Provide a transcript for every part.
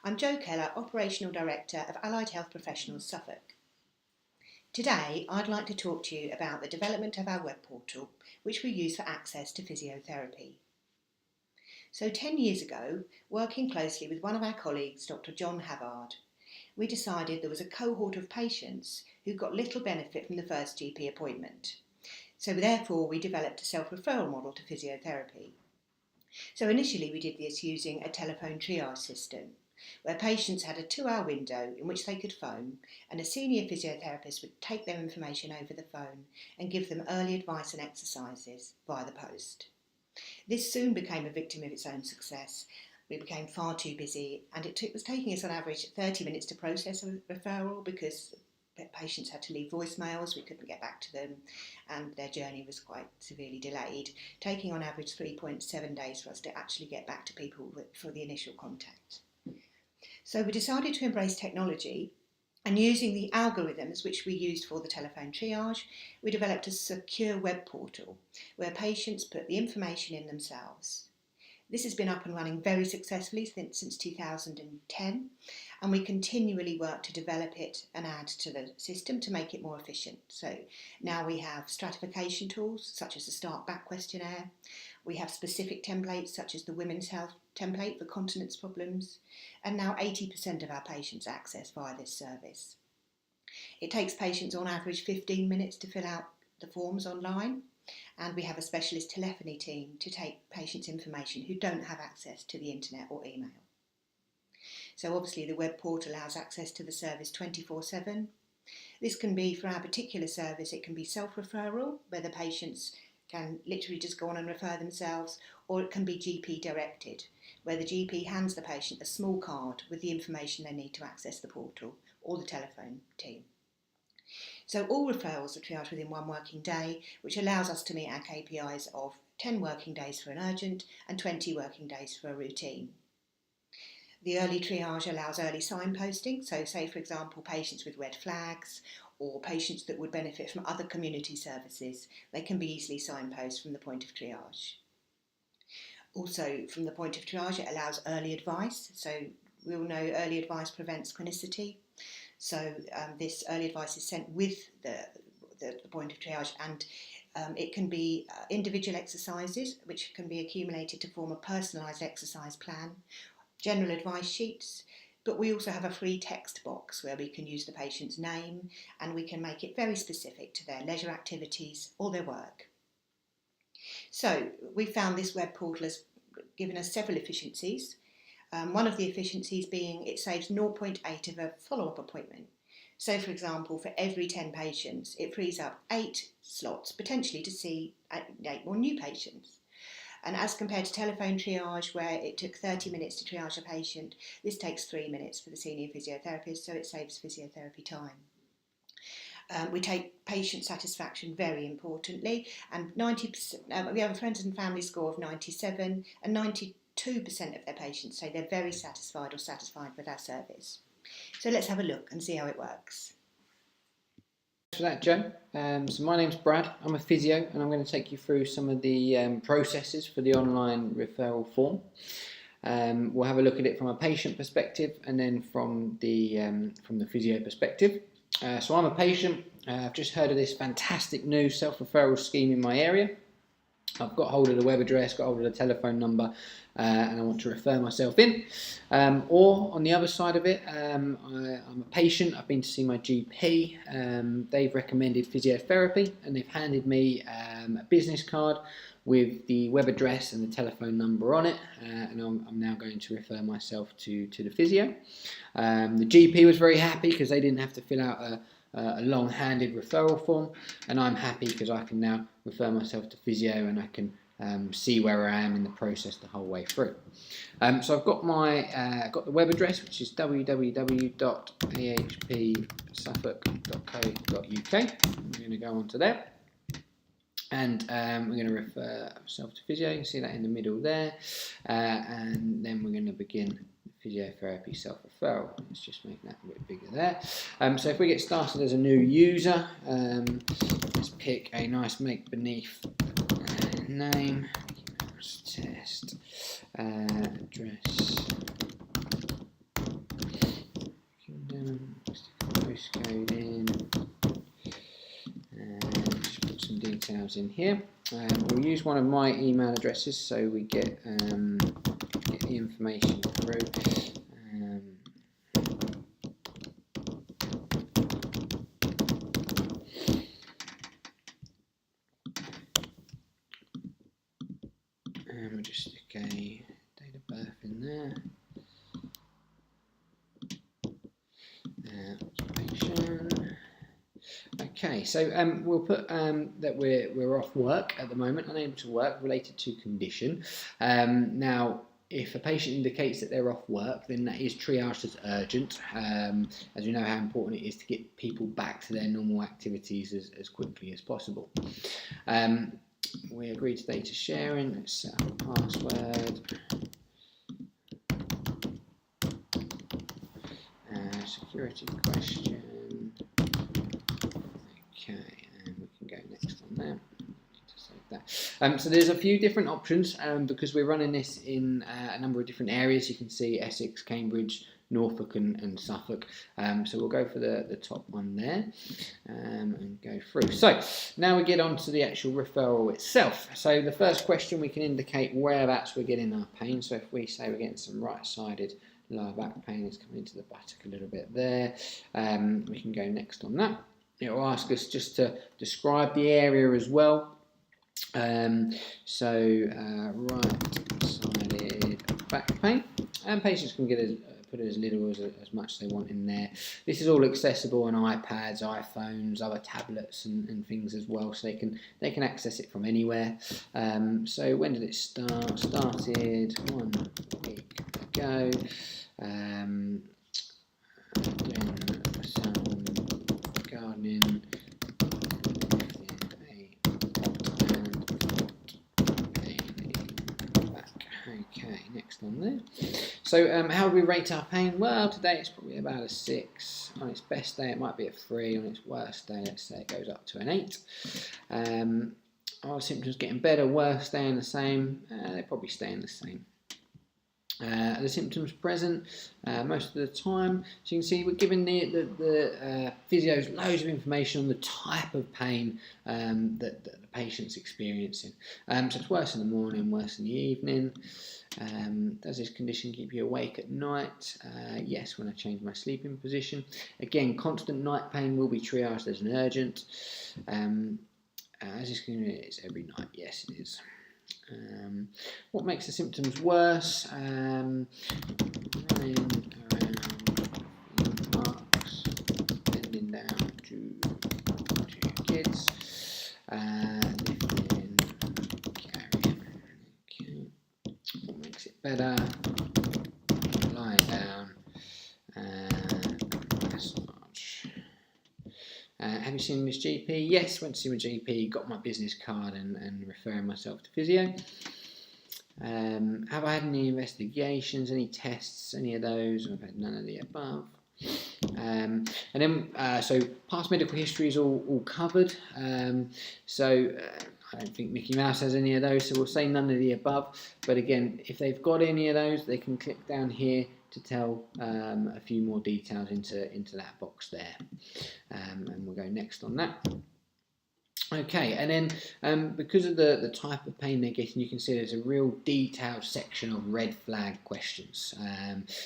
I'm Jo.Keller, Operational Director of Allied Health Professionals Suffolk. Today, I'd like to talk to you about the development of our web portal, which we use for access to physiotherapy. So 10 years ago, working closely with one of our colleagues, Dr. John Havard, we decided there was a cohort of patients who got little benefit from the first GP appointment. So therefore, we developed a self-referral model to physiotherapy. So initially we did this using a telephone triage system, where patients had a 2-hour window in which they could phone, and a senior physiotherapist would take their information over the phone and give them early advice and exercises via the post. This soon became a victim of its own success. We became far too busy, and it was taking us on average 30 minutes to process a referral because patients had to leave voicemails, we couldn't get back to them, and their journey was quite severely delayed, taking on average 3.7 days for us to actually get back to people for the initial contact. So we decided to embrace technology, and using the algorithms which we used for the telephone triage, we developed a secure web portal where patients put the information in themselves. This has been up and running very successfully since 2010, and we continually work to develop it and add to the system to make it more efficient. So now we have stratification tools such as the Start Back questionnaire. We have specific templates such as the Women's Health template for continence problems, and now 80% of our patients access via this service. It takes patients on average 15 minutes to fill out the forms online, and we have a specialist telephony team to take patients' information who don't have access to the internet or email. So obviously the web portal allows access to the service 24/7. This can be, for our particular service, it can be self-referral, where the patients can literally just go on and refer themselves, or it can be GP directed, where the GP hands the patient a small card with the information they need to access the portal, or the telephone team. So all referrals are triaged within 1 working day, which allows us to meet our KPIs of 10 working days for an urgent and 20 working days for a routine. The early triage allows early signposting, so say for example patients with red flags or patients that would benefit from other community services, they can be easily signposted from the point of triage. Also from the point of triage it allows early advice, so we all know early advice prevents chronicity. So this early advice is sent with the point of triage, and it can be individual exercises which can be accumulated to form a personalised exercise plan, general advice sheets, but we also have a free text box where we can use the patient's name and we can make it very specific to their leisure activities or their work. So we found this web portal has given us several efficiencies. One of the efficiencies being it saves 0.8 of a follow-up appointment. So for example, for every 10 patients, it frees up 8 slots potentially to see 8 more new patients. And as compared to telephone triage, where it took 30 minutes to triage a patient, this takes 3 minutes for the senior physiotherapist, so it saves physiotherapy time. We take patient satisfaction very importantly, and 90%, we have a friends and family score of 97, and 92% of their patients say they're very satisfied or satisfied with our service. So let's have a look and see how it works. Thanks for that, Jo. So my name's Brad, I'm a physio, and I'm going to take you through some of the processes for the online referral form. We'll have a look at it from a patient perspective and then from the physio perspective. So I'm a patient. I've just heard of this fantastic new self-referral scheme in my area. I've got hold of the web address, got hold of the telephone number, and I want to refer myself in. Or on the other side of it, I'm a patient. I've been to see my GP. They've recommended physiotherapy, and they've handed me a business card with the web address and the telephone number on it, and I'm now going to refer myself to the physio. The GP was very happy because they didn't have to fill out a long-handed referral form, and I'm happy because I can now refer myself to physio and I can see where I am in the process the whole way through. So I've got got the web address, which is www.ahpsuffolk.co.uk. I'm going to go on to there, and we're going to refer ourselves to physio. You can see that in the middle there, and then we're going to begin physiotherapy self-referral. Let's just make that a bit bigger there. So if we get started as a new user, let's pick a nice make beneath name, test, address, postcode in, and just put some details in here. We'll use one of my email addresses so we get the information through. And we'll just stick a date of birth in there. Occupation. Okay, so we'll put that we're off work at the moment, unable to work, related to condition. Now, if a patient indicates that they're off work, then that is triaged as urgent, as we know how important it is to get people back to their normal activities as quickly as possible. We agree to data sharing. Let's set up a password. Security question. Okay, and we can go next on there. So there's a few different options because we're running this in a number of different areas. You can see Essex, Cambridge, Norfolk and Suffolk. So we'll go for the top one there and go through. So now we get on to the actual referral itself. So the first question, we can indicate whereabouts we're getting our pain. So if we say we're getting some right-sided lower back pain, is coming into the buttock a little bit there, we can go next on that. It will ask us just to describe the area as well. Right-sided back pain, and patients can get put as little as much as they want in there. This is all accessible on iPads, iPhones, other tablets and things as well, so they can access it from anywhere. So when did it start? Started 1 week ago. Doing some gardening. Okay, next on there. So how do we rate our pain? Well, today it's probably about a 6. On its best day it might be a 3. On its worst day, let's say it goes up to an 8. Are symptoms getting better, worse, staying the same? They're probably staying the same. The symptoms present most of the time. So you can see we're giving the physios loads of information on the type of pain that the patient's experiencing. So it's worse in the morning, worse in the evening. Does this condition keep you awake at night? Yes, when I change my sleeping position. Again, constant night pain will be triaged as an urgent. As this condition is every night, yes it is. What makes the symptoms worse? Running around, marks, bending down to kids, lifting, carrying. Okay. What makes it better? Lying down, massage. Have you seen this GP? Yes, went to see my GP, got my business card and referring myself to physio. Have I had any investigations, any tests, any of those? I've had none of the above. And then, so past medical history is all covered. I don't think Mickey Mouse has any of those, so we'll say none of the above. But again, if they've got any of those, they can click down here to tell a few more details into that box there. And we'll go next on that. Okay, and then because of the type of pain they're getting, you can see there's a real detailed section of red flag questions.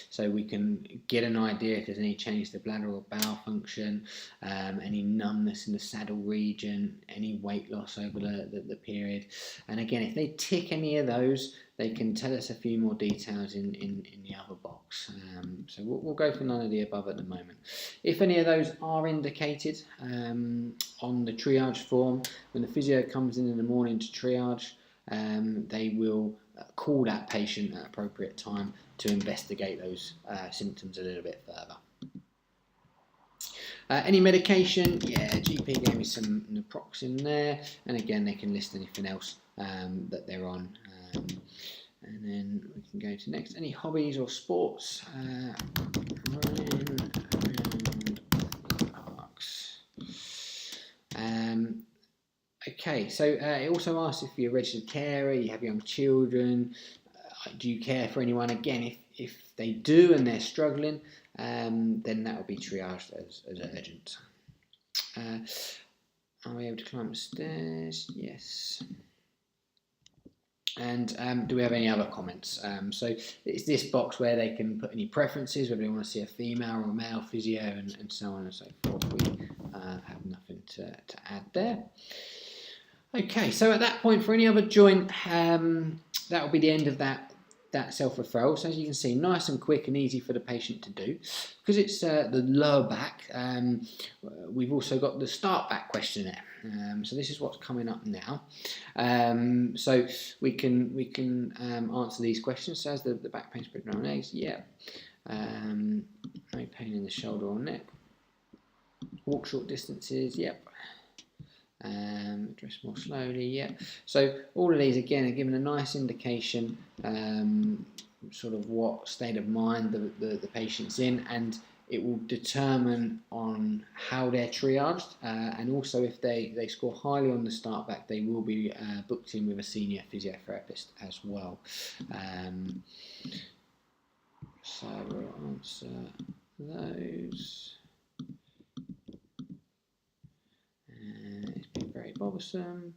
So we can get an idea if there's any change to bladder or bowel function, any numbness in the saddle region, any weight loss over the period. And again, if they tick any of those, they can tell us a few more details in the other box. So we'll go for none of the above at the moment. If any of those are indicated on the triage form, when the physio comes in the morning to triage, they will call that patient at appropriate time to investigate those symptoms a little bit further. Any medication? Yeah, GP gave me some naproxen there, and again they can list anything else that they're on. And then we can go to next. Any hobbies or sports? Running around parks. Okay, so it also asks if you're a registered carer, you have young children, do you care for anyone? Again, if they do and they're struggling, then that will be triaged as urgent. Are we able to climb the stairs? Yes. And do we have any other comments? So it's this box where they can put any preferences, whether they want to see a female or a male physio, and so on and so forth. We have nothing to add there. Okay, so at that point, for any other joint, that will be the end of that self-referral. So as you can see, nice and quick and easy for the patient to do. Because it's the lower back, we've also got the start back questionnaire. So this is what's coming up now. So we can answer these questions. So as the back pain spread around legs, yeah. No pain in the shoulder or neck. Walk short distances, yep. Dress more slowly, yeah. So all of these again are given a nice indication, sort of what state of mind the patient's in, and it will determine on how they're triaged, and also if they score highly on the start back, they will be booked in with a senior physiotherapist as well. So we'll answer those. It's been very bothersome.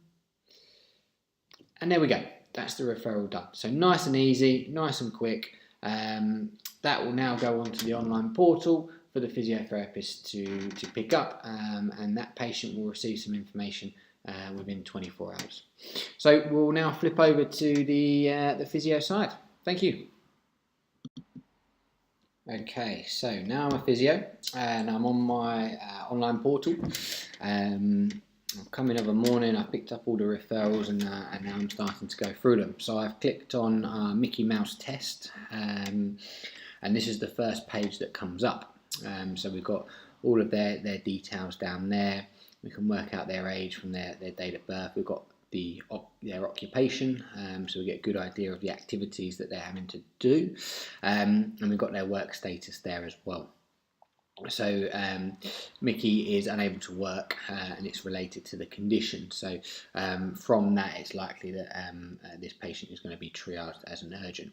And there we go. That's the referral done. So nice and easy, nice and quick. That will now go onto the online portal for the physiotherapist to pick up, and that patient will receive some information within 24 hours. So we'll now flip over to the physio side. Thank you. Okay, so now I'm a physio and I'm on my online portal. I've come in every morning, I've picked up all the referrals, and now I'm starting to go through them. So I've clicked on Mickey Mouse test, and this is the first page that comes up. So we've got all of their details down there. We can work out their age from their date of birth. We've got their occupation, so we get a good idea of the activities that they're having to do, and we've got their work status there as well. So Mickey is unable to work, and it's related to the condition. So from that, it's likely that this patient is going to be triaged as an urgent.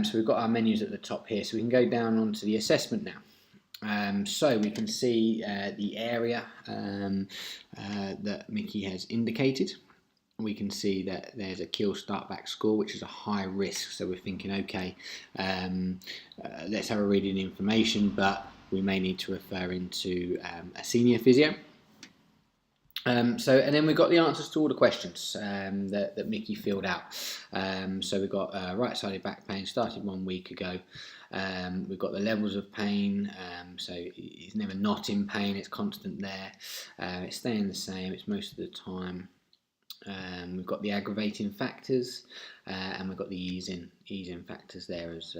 So we've got our menus at the top here, so we can go down onto the assessment now. So we can see the area that Mickey has indicated. We can see that there's a Kiel start back score, which is a high risk. So we're thinking, okay, let's have a read in the information, but we may need to refer into a senior physio. And then we've got the answers to all the questions that Mickey filled out. So we've got right-sided back pain, started 1 week ago. We've got the levels of pain, so it's never not in pain, it's constant there. It's staying the same, it's most of the time. We've got the aggravating factors, and we've got the easing factors there as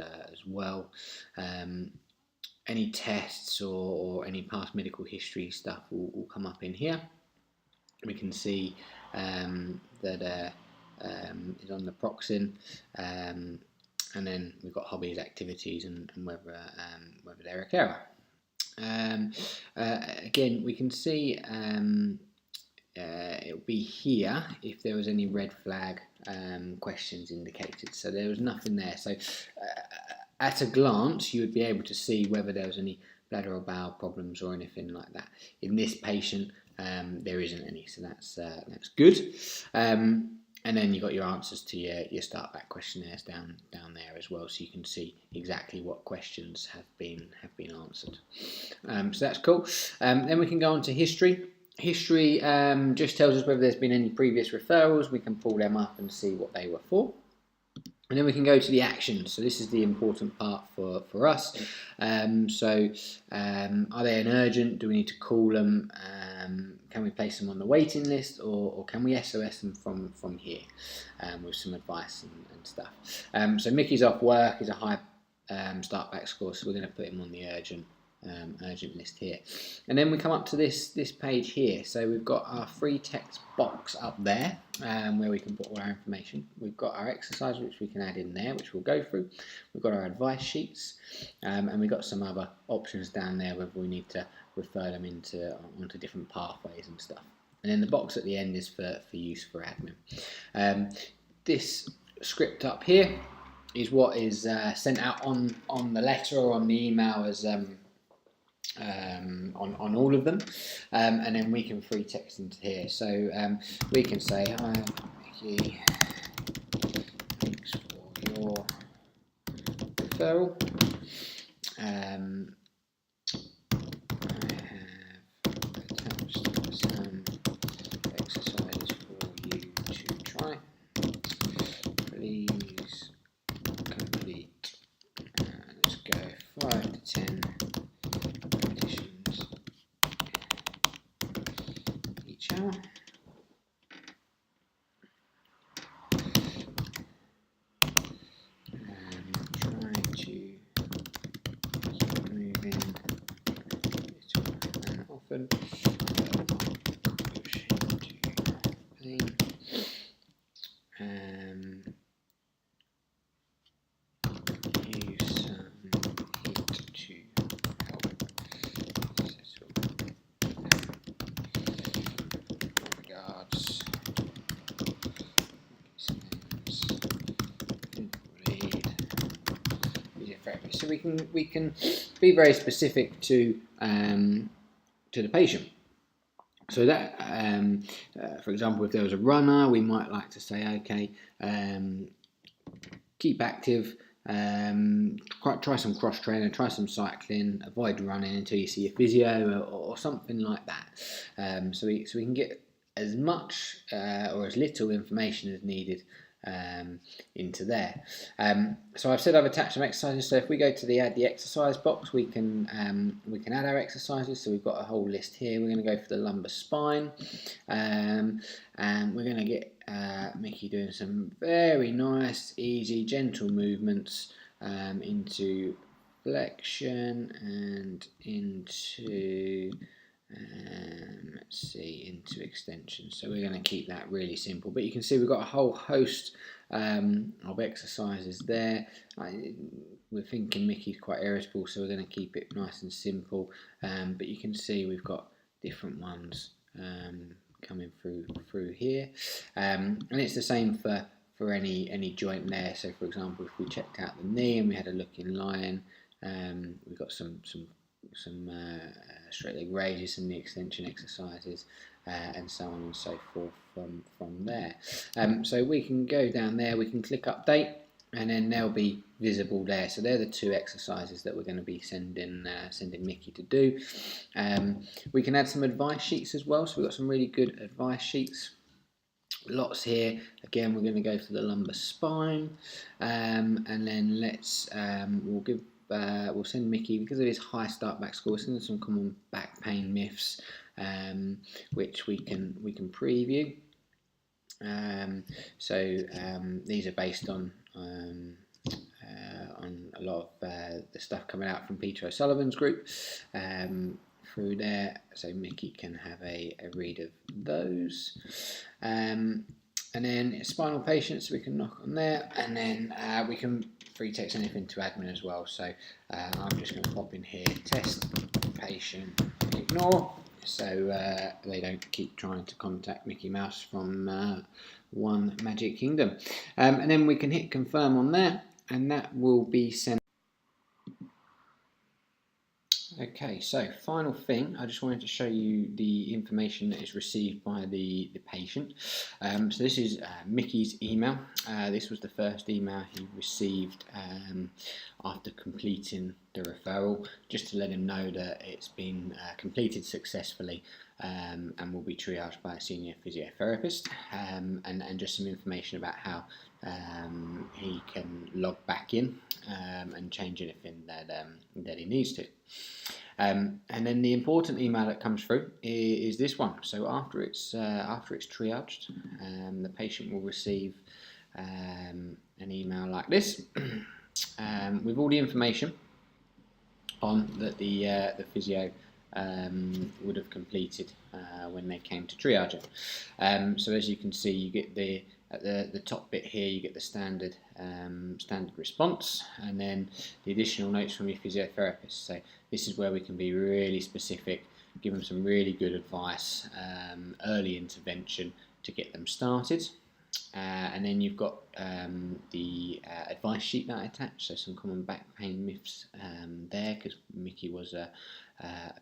well. Any tests or any past medical history stuff will come up in here. We can see that is on the Proxin, and then we've got hobbies, activities, and whether they're a carer. Again, we can see it'll be here if there was any red flag questions indicated. So there was nothing there. So at a glance, you would be able to see whether there was any bladder or bowel problems or anything like that. In this patient, there isn't any, so that's good. And then you've got your answers to your start back questionnaires down there as well, so you can see exactly what questions have been answered. So that's cool. Then we can go on to history. History just tells us whether there's been any previous referrals. We can pull them up and see what they were for. And then we can go to the actions. So this is the important part for us. Are they an urgent? Do we need to call them? Can we place them on the waiting list, or can we SOS them from here with some advice and stuff? So Mickey's off work, is a high start back score, so we're going to put him on the urgent list here. And then we come up to this page here. So we've got our free text box up there where we can put all our information. We've got our exercise, which we can add in there, which we'll go through. We've got our advice sheets, and we've got some other options down there whether we need to refer them onto different pathways and stuff. And then the box at the end is for use for admin. This script up here what is sent out on the letter or on the email as on all of them, and then we can free text into here. So we can say, "Hi, Mickey, thanks for your referral. I have attached some exercises for you to try. Please complete, let's go 5 to 10 repetitions each hour. Try to keep moving little and often. Push into pain. Use some heat to help settle. Regards. So we can be very specific to the patient. So that, for example, if there was a runner, we might like to say, okay, keep active, try some cross training, try some cycling, avoid running until you see a physio or something like that. So we can get as much or as little information as needed into there. So I've said I've attached some exercises. So if we go to the add the exercise box, we can add our exercises. So we've got a whole list here. We're going to go for the lumbar spine, and we're going to get Mickey doing some very nice, easy, gentle movements into flexion and into into extension. So we're going to keep that really simple, but you can see we've got a whole host of exercises there. We're thinking Mickey's quite irritable, so we're going to keep it nice and simple, but you can see we've got different ones coming through here, and it's the same for any joint there. So for example, if we checked out the knee and we had a look in lying, we've got some straight leg raises and the extension exercises, and so on and so forth from there. So we can go down there, we can click update, and then they'll be visible there. So they're the two exercises that we're going to be sending Mickey to do. We can add some advice sheets as well. So we've got some really good advice sheets. Lots here. Again, we're going to go for the lumbar spine, and then we'll send Mickey, because of his high start back score, we'll send him some common back pain myths, which we can preview. These are based on a lot of the stuff coming out from Peter O'Sullivan's group through there, so Mickey can have a read of those. And then spinal patients, we can knock on there, and then we can free text anything to admin as well. So I'm just going to pop in here, test patient ignore, so they don't keep trying to contact Mickey Mouse from One Magic Kingdom. And then we can hit confirm on there, and that will be sent. Okay, so final thing, I just wanted to show you the information that is received by the patient. So this is Mickey's email. This was the first email he received after completing the referral, just to let him know that it's been completed successfully and will be triaged by a senior physiotherapist, and just some information about how he can log back in and change anything that he needs to. And then the important email that comes through is this one. So after it's triaged, the patient will receive an email like this with all the information on that the physio would have completed when they came to triage it. So as you can see, you get at the top bit here, you get the standard response, and then the additional notes from your physiotherapist. So this is where we can be really specific, give them some really good advice, early intervention to get them started. And then you've got the advice sheet that I attached, so some common back pain myths there, because Mickey was a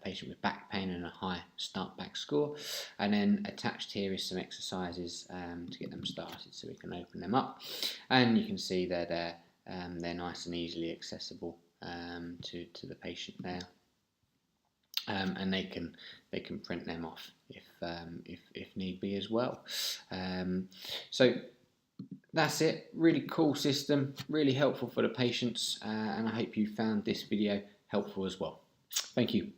patient with back pain and a high start back score. And then attached here is some exercises to get them started, so we can open them up, and you can see that they're nice and easily accessible to the patient there. And they can print them off if need be as well. So that's it. Really cool system, really helpful for the patients, and I hope you found this video helpful as well. Thank you.